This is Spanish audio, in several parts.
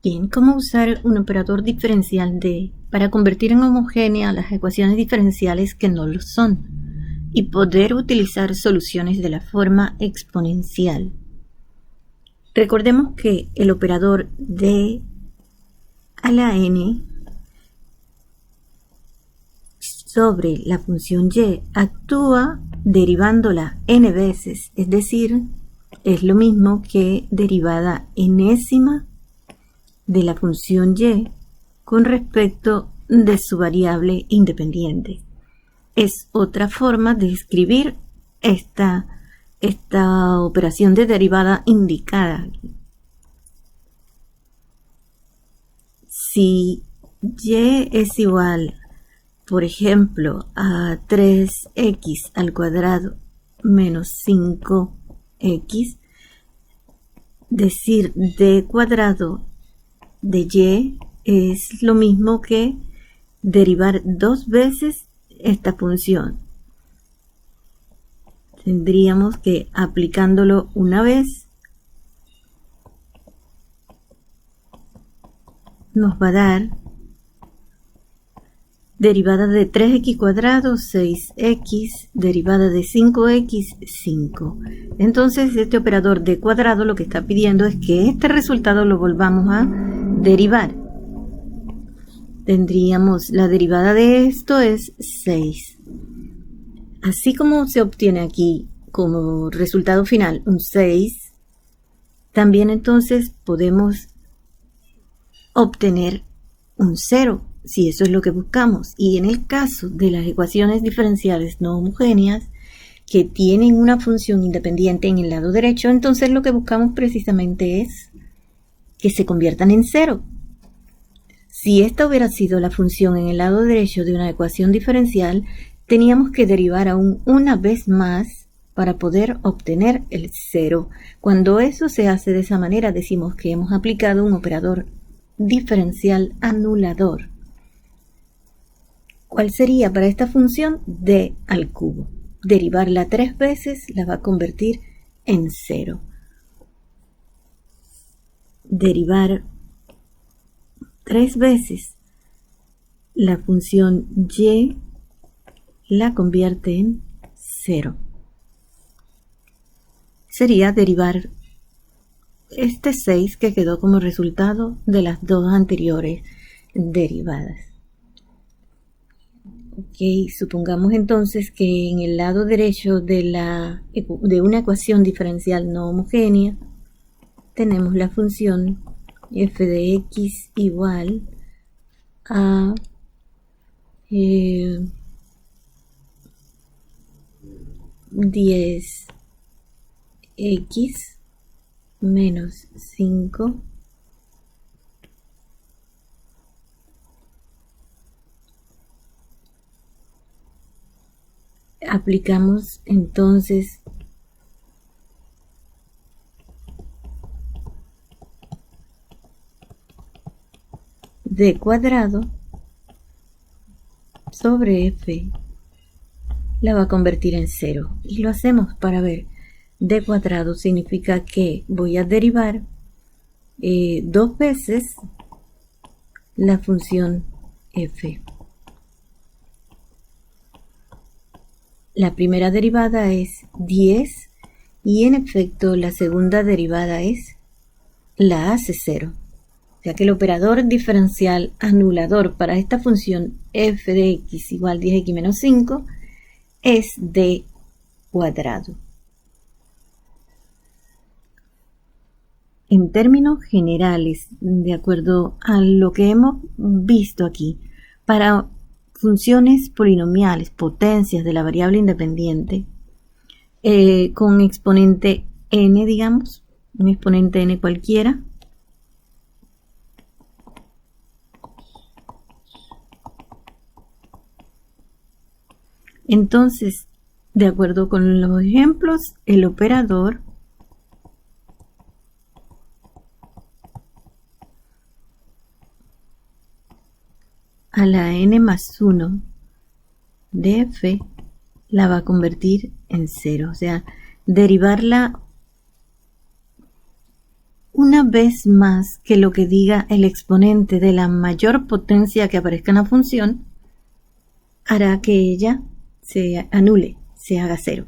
Bien, ¿cómo usar un operador diferencial de para convertir en homogénea las ecuaciones diferenciales que no lo son y poder utilizar soluciones de la forma exponencial? Recordemos que el operador d a la n sobre la función y actúa derivándola n veces, es decir, es lo mismo que derivada enésima de la función y con respecto de su variable independiente. Es otra forma de escribir esta operación de derivada indicada. Si y es igual, por ejemplo, a 3x al cuadrado menos 5x, decir d cuadrado de y es lo mismo que derivar dos veces esta función. Tendríamos que, aplicándolo una vez, nos va a dar derivada de 3x cuadrado, 6x, derivada de 5x, 5. Entonces este operador de cuadrado lo que está pidiendo es que este resultado lo volvamos a derivar. Tendríamos la derivada de esto es 6. Así como se obtiene aquí como resultado final un 6, también entonces podemos obtener un 0, si eso es lo que buscamos. Y en el caso de las ecuaciones diferenciales no homogéneas que tienen una función independiente en el lado derecho, entonces lo que buscamos precisamente es que se conviertan en 0. Si esta hubiera sido la función en el lado derecho de una ecuación diferencial, teníamos que derivar aún una vez más para poder obtener el 0. Cuando eso se hace de esa manera, decimos que hemos aplicado un operador diferencial anulador. ¿Cuál sería para esta función? D al cubo. Derivarla 3 veces la va a convertir en 0. Derivar 3 veces la función y la convierte en 0. Sería derivar este 6 que quedó como resultado de las dos anteriores derivadas. Ok, supongamos entonces que en el lado derecho de una ecuación diferencial no homogénea tenemos la función f de x igual a 10x menos 5 aplicamos entonces d cuadrado sobre f la va a convertir en 0 y lo hacemos para ver. D cuadrado significa que voy a derivar 2 veces la función f. La primera derivada es 10 y en efecto la segunda derivada la hace 0. O sea que el operador diferencial anulador para esta función f de x igual 10x menos 5 es d cuadrado. En términos generales, de acuerdo a lo que hemos visto aquí, para funciones polinomiales, potencias de la variable independiente, con exponente n, digamos, un exponente n cualquiera, entonces, de acuerdo con los ejemplos, el operador a la n más 1 de f la va a convertir en 0. O sea, derivarla una una vez más que lo que diga el exponente de la mayor potencia que aparezca en la función hará que ella se anule, se haga cero.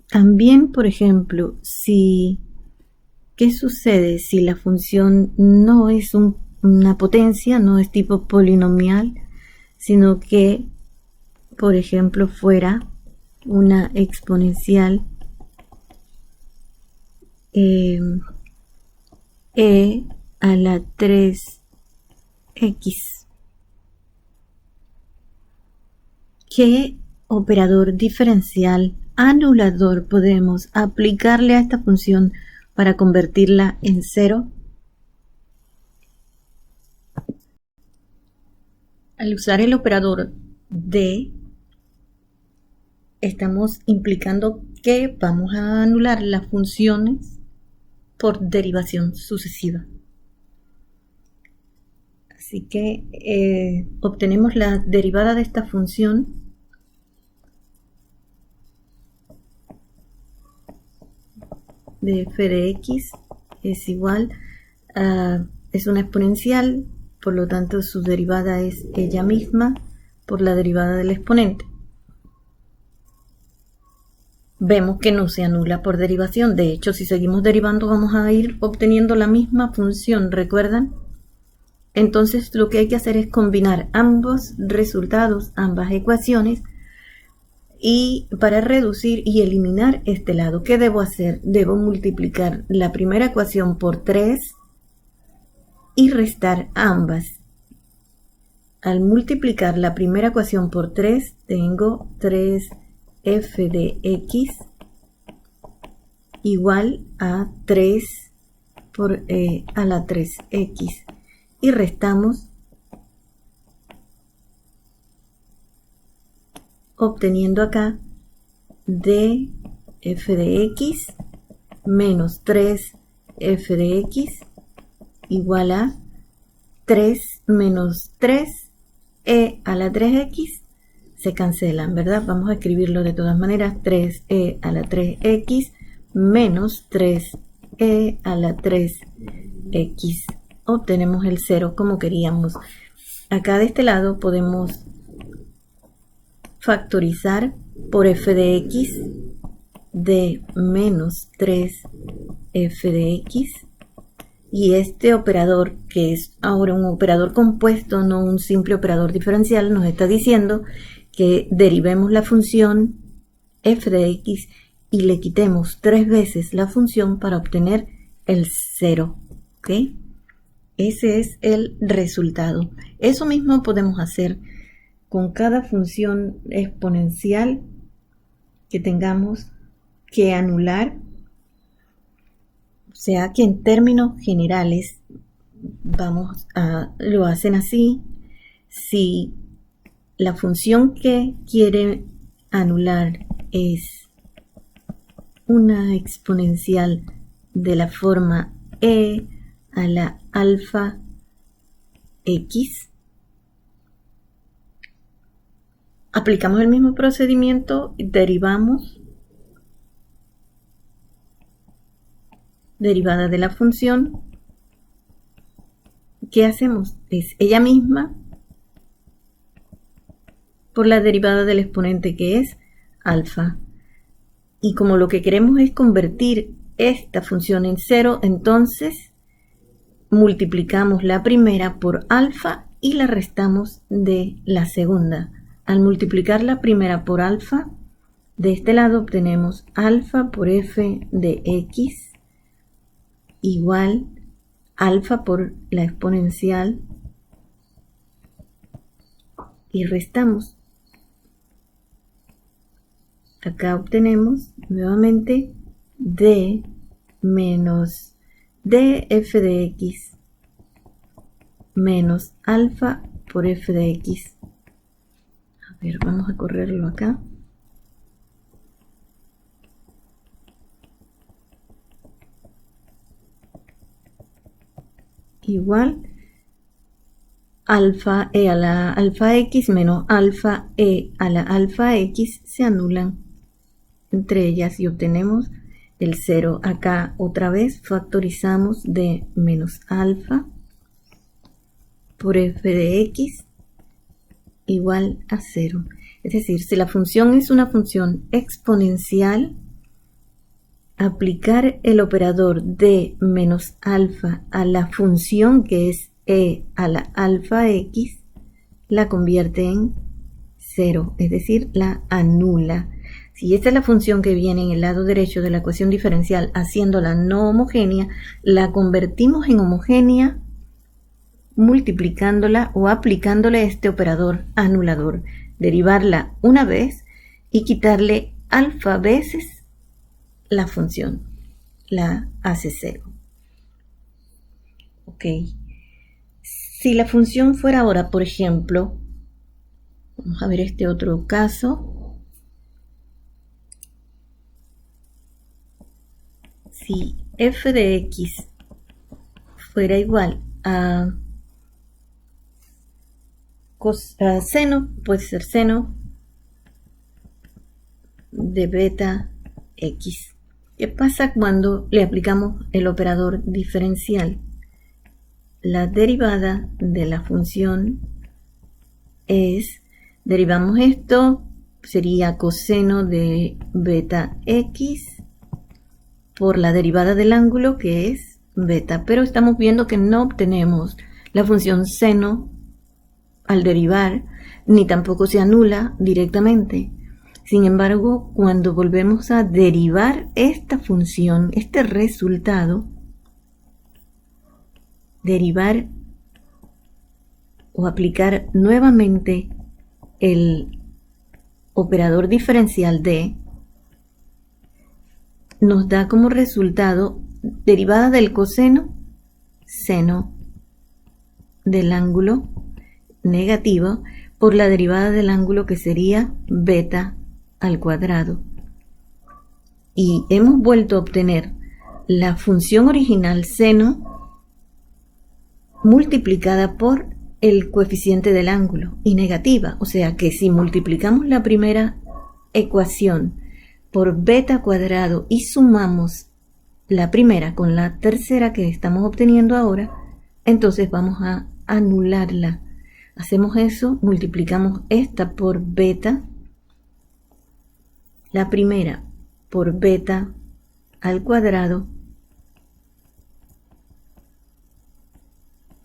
También, por ejemplo, ¿qué sucede si la función no es una potencia, no es tipo polinomial, sino que, por ejemplo, fuera una exponencial e a la 3x? ¿Qué operador diferencial anulador podemos aplicarle a esta función para convertirla en cero? Al usar el operador de, estamos implicando que vamos a anular las funciones por derivación sucesiva. Así que obtenemos la derivada de esta función de f de x es igual a, es una exponencial, por lo tanto su derivada es ella misma por la derivada del exponente. Vemos que no se anula por derivación. De hecho, si seguimos derivando vamos a ir obteniendo la misma función, ¿recuerdan? Entonces lo que hay que hacer es combinar ambos resultados, ambas ecuaciones, y para reducir y eliminar este lado, ¿qué debo hacer? Debo multiplicar la primera ecuación por 3 y restar ambas. Al multiplicar la primera ecuación por 3, tengo 3f de x igual a 3 por a la 3x. Y restamos, obteniendo acá d f de x menos 3f de x igual a 3 menos 3 a la 3x se cancelan, ¿verdad? Vamos a escribirlo de todas maneras, 3 a la 3x menos 3 a la 3x. Obtenemos el 0 como queríamos. Acá de este lado podemos factorizar por f de x de menos 3f de x, y este operador, que es ahora un operador compuesto, no un simple operador diferencial, nos está diciendo que derivemos la función f de x y le quitemos 3 veces la función para obtener el 0. ¿Ok? Ese es el resultado. Eso mismo podemos hacer con cada función exponencial que tengamos que anular. O sea que en términos generales lo hacen así. Si la función que quiere anular es una exponencial de la forma e a la alfa x, aplicamos el mismo procedimiento, derivamos derivada de la función. ¿Qué hacemos? Es ella misma por la derivada del exponente, que es alfa. Y como lo que queremos es convertir esta función en 0, entonces multiplicamos la primera por alfa y la restamos de la segunda. Al multiplicar la primera por alfa, de este lado obtenemos alfa por f de x igual alfa por la exponencial, y restamos. Acá obtenemos nuevamente d menos df de x menos alfa por f de x. A ver, vamos a correrlo acá. Igual alfa e a la alfa x menos alfa e a la alfa x se anulan entre ellas y obtenemos el 0. Acá otra vez factorizamos d menos alfa por f de x igual a 0. Es decir, si la función es una función exponencial, aplicar el operador d menos alfa a la función que es e a la alfa x la convierte en 0, es decir, la anula. Si esta es la función que viene en el lado derecho de la ecuación diferencial haciéndola no homogénea, la convertimos en homogénea multiplicándola o aplicándole este operador anulador, derivarla una vez y quitarle alfa veces la función, la hace 0. Ok. Si la función fuera ahora, por ejemplo, vamos a ver este otro caso. Si f de x fuera igual a seno, puede ser seno de beta x. ¿Qué pasa cuando le aplicamos el operador diferencial? La derivada de la función es, derivamos esto, sería coseno de beta x por la derivada del ángulo que es beta, pero estamos viendo que no obtenemos la función seno al derivar, ni tampoco se anula directamente. Sin embargo, cuando volvemos a derivar esta función, este resultado, derivar o aplicar nuevamente el operador diferencial d, nos da como resultado derivada del coseno, seno del ángulo negativo por la derivada del ángulo que sería beta al cuadrado. Y hemos vuelto a obtener la función original seno multiplicada por el coeficiente del ángulo y negativa. O sea que si multiplicamos la primera ecuación por beta cuadrado y sumamos la primera con la tercera que estamos obteniendo ahora, entonces vamos a anularla. Hacemos eso, multiplicamos esta por beta, la primera por beta al cuadrado,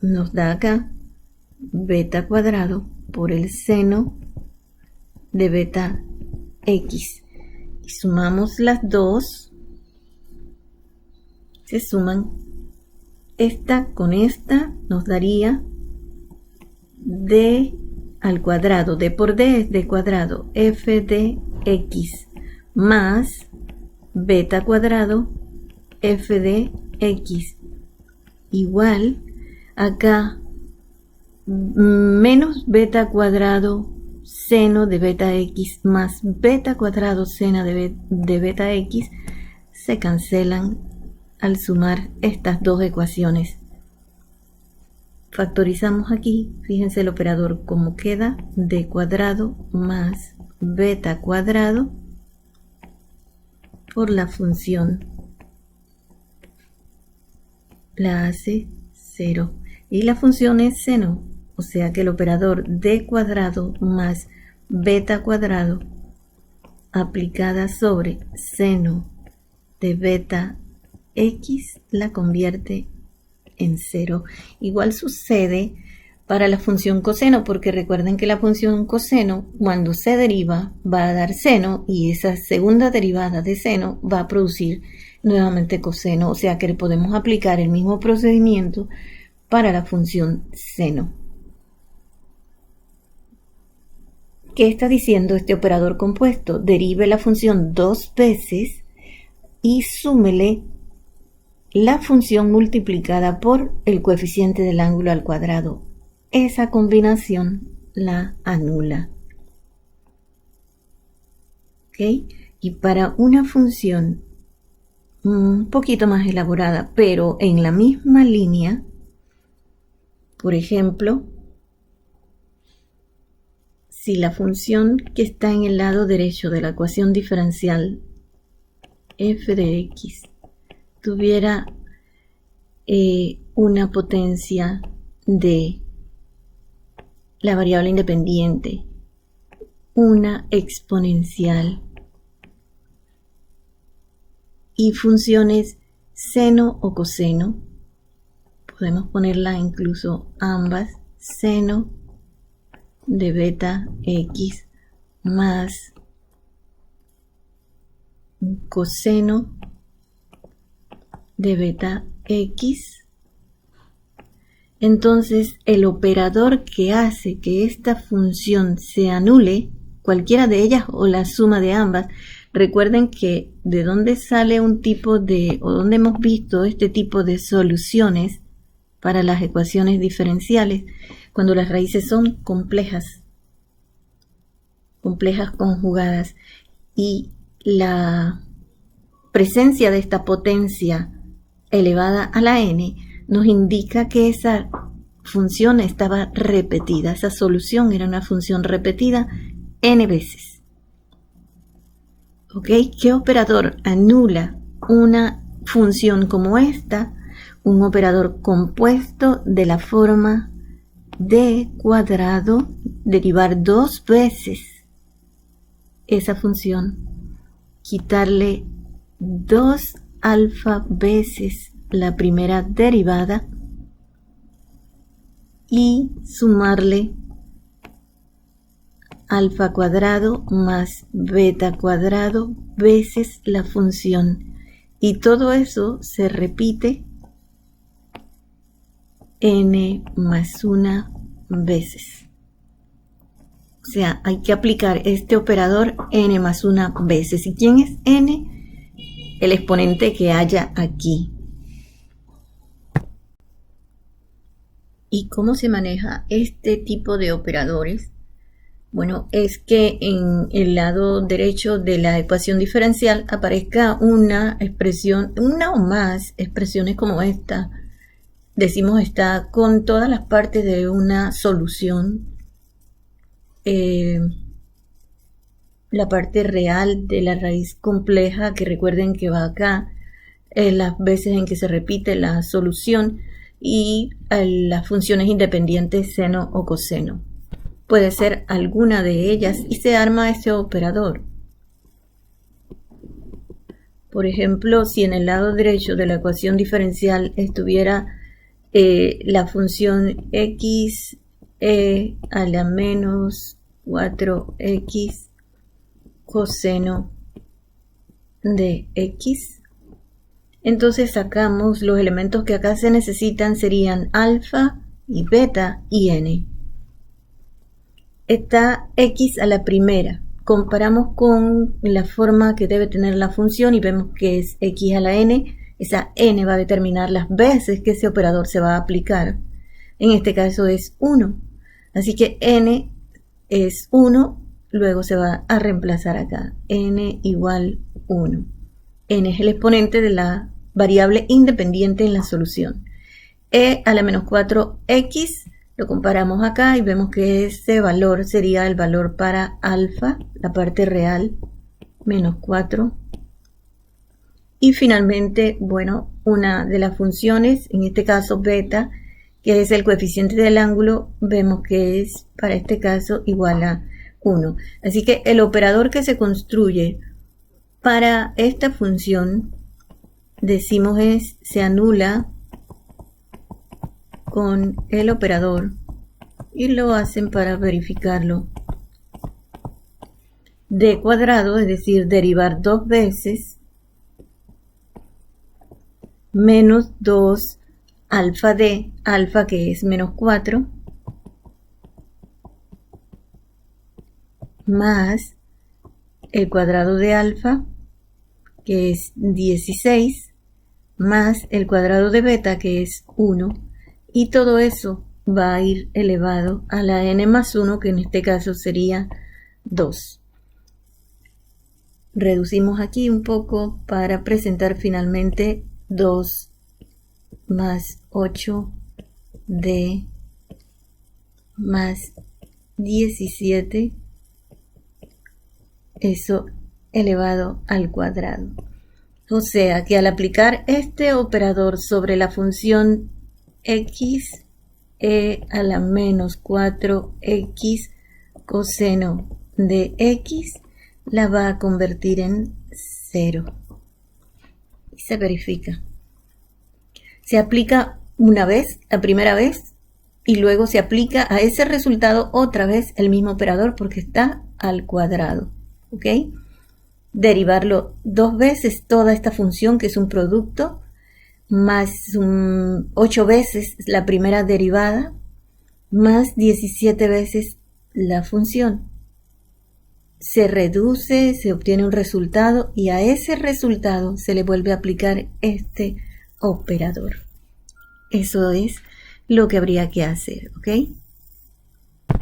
nos da acá beta cuadrado por el seno de beta x. Y sumamos las dos, se suman esta con esta, nos daría d al cuadrado, d por d es d cuadrado, f de x más beta cuadrado f de x igual acá menos beta cuadrado seno de beta x más beta cuadrado seno de beta x se cancelan al sumar estas dos ecuaciones. Factorizamos aquí, fíjense el operador como queda, d cuadrado más beta cuadrado por la función, la hace 0 y la función es seno, o sea que el operador d cuadrado más beta cuadrado aplicada sobre seno de beta x la convierte en 0. Igual sucede para la función coseno, porque recuerden que la función coseno cuando se deriva va a dar seno y esa segunda derivada de seno va a producir nuevamente coseno, o sea que le podemos aplicar el mismo procedimiento para la función seno. ¿Qué está diciendo este operador compuesto? Derive la función dos veces y súmele la función multiplicada por el coeficiente del ángulo al cuadrado. Esa combinación la anula. ¿Ok? Y para una función un poquito más elaborada, pero en la misma línea, por ejemplo, si la función que está en el lado derecho de la ecuación diferencial f de x tuviera una potencia de la variable independiente, una exponencial y funciones seno o coseno, podemos ponerla incluso ambas, seno de beta x más coseno de beta x. Entonces el operador que hace que esta función se anule, cualquiera de ellas o la suma de ambas, recuerden que de dónde sale un tipo de, o dónde hemos visto este tipo de soluciones para las ecuaciones diferenciales, cuando las raíces son complejas conjugadas, y la presencia de esta potencia elevada a la n nos indica que esa función estaba repetida, esa solución era una función repetida n veces. ¿Ok? ¿Qué operador anula una función como esta? Un operador compuesto de la forma d cuadrado, derivar dos veces esa función, quitarle 2 alfa veces la primera derivada y sumarle alfa cuadrado más beta cuadrado veces la función, y todo eso se repite n más 1 veces. O sea, hay que aplicar este operador n más 1 veces. ¿Y quién es n? El exponente que haya aquí. ¿Y cómo se maneja este tipo de operadores? Bueno, es que en el lado derecho de la ecuación diferencial aparezca una expresión, una o más expresiones como esta. Decimos está con todas las partes de una solución. La parte real de la raíz compleja, que recuerden que va acá, las veces en que se repite la solución, y las funciones independientes seno o coseno. Puede ser alguna de ellas y se arma este operador. Por ejemplo, si en el lado derecho de la ecuación diferencial estuviera la función x a la menos 4x coseno de x, entonces sacamos los elementos que acá se necesitan, serían alfa y beta y n. Está x a la primera, comparamos con la forma que debe tener la función y vemos que es x a la n. Esa n va a determinar las veces que ese operador se va a aplicar. En este caso es 1. Así que n es 1, luego se va a reemplazar acá. N igual 1. N es el exponente de la variable independiente en la solución. E a la menos 4x, lo comparamos acá y vemos que ese valor sería el valor para alfa, la parte real, menos 4. Y finalmente, bueno, una de las funciones, en este caso beta, que es el coeficiente del ángulo, vemos que es para este caso igual a 1. Así que el operador que se construye para esta función, decimos se anula con el operador, y lo hacen para verificarlo. D cuadrado, es decir, derivar dos veces, menos 2 alfa d, alfa que es menos 4, más el cuadrado de alfa, que es 16, más el cuadrado de beta, que es 1, y todo eso va a ir elevado a la n más 1, que en este caso sería 2. Reducimos aquí un poco para presentar finalmente 2 más 8d más 17, eso elevado al cuadrado. O sea que al aplicar este operador sobre la función x, e a la menos 4x coseno de x, la va a convertir en 0. Y se verifica. Se aplica una vez, la primera vez, y luego se aplica a ese resultado otra vez el mismo operador porque está al cuadrado. ¿Ok? Derivarlo 2 veces toda esta función, que es un producto, más 8 veces la primera derivada, más 17 veces la función. Se reduce, se obtiene un resultado y a ese resultado se le vuelve a aplicar este operador. Eso es lo que habría que hacer, ¿ok?